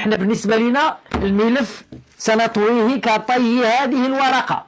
احنا بالنسبه لنا الملف سنطويه كطي هذه الورقه.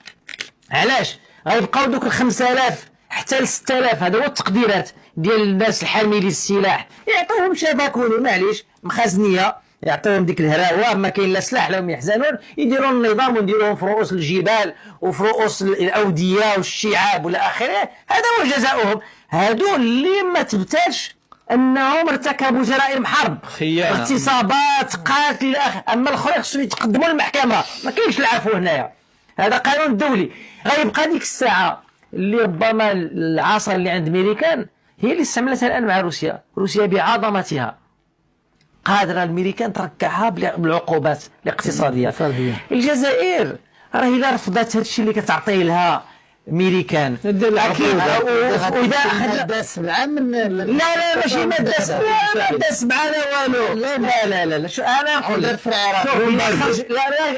علاش غيبقاو دوك 5000 حتى ل 6000؟ هذا هو التقديرات ديال الناس الحاملين السلاح، يعطيوهم شبكوني معليش مخازنيه، يعطيهم ديك الهراوه، ما كاين لا سلاح لهم يحزنون، يديروا النظام ويديروهم في رؤوس الجبال وفي رؤوس الاوديه والشعاب والى اخره. هذا هو جزاؤهم. هادو اللي ما تبتاش انهم ارتكبوا جرائم حرب، اغتصابات، قتل، اما الاخرين خصهم يتقدموا للمحكمه، ما كاينش العفو هنايا، هذا قانون دولي. غيبقى ديك الساعه اللي ربما العصا اللي عند ميريكان هي اللي استعملتها الان مع روسيا. روسيا بعظمتها قادره الميريكان تركعها بالعقوبات الاقتصاديه. الجزائر راه الا رفضت هذا الشيء اللي كتعطيه لها ميريكان اكيد، واذا اخذ مادة 7 من لا ماشي مادة 7، مادة 7 لا والو، لا شو انا نقول لك في العراق،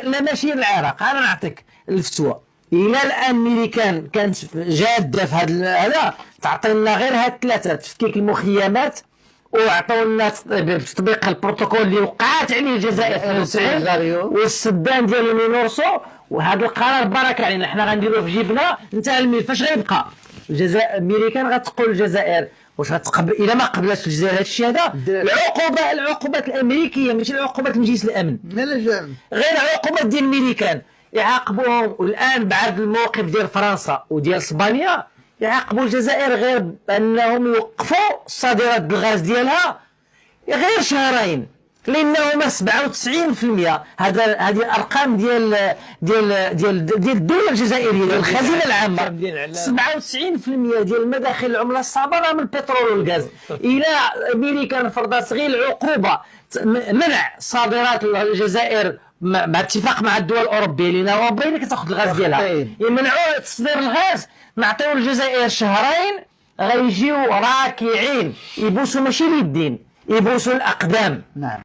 لا ماشي العراق. انا نعطيك الفتوى، الى الان ميريكان كانت جاده في هذا تعطينا غير هاد ثلاثه: تفكيك المخيمات، وعطونا بتطبيق البروتوكول اللي وقعت عليه الجزائر في 92، والسدان ديال المينورسو. وهذا القرار بركه علينا، حنا غنديروه في جيبنا. انتهى الملف. فاش غيبقى الجزائر الميريكان غتقول الجزائر واش غتقبل؟ الا ما قبلتش الجزائر هذا الشيء هذا، العقوبات الامريكيه ماشي العقوبات مجلس الامن، غير العقوبات ديال الميريكان يعاقبوهم. والان بعد الموقف ديال فرنسا وديال اسبانيا يعاقبوا الجزائر غير بانهم يوقفوا صادرات الغاز ديالها غير شهرين، لانهما 97%. هذه الارقام ديال الدوله الجزائريه، ديال الخزينه العامه. 97% ديال المداخل العمله الصعبه راه من البترول والغاز. الى امريكا فرضت غير العقوبه منع صادرات الجزائر مع اتفاق مع الدول الاوروبيه، لان اوروبا اللي كتاخذ الغاز ديالها، يمنعوا تصدير الغاز، نعطيو الجزائر شهرين غيجيو راكعين يبوسوا ماشي اليدين، يبوسوا الاقدام. نعم.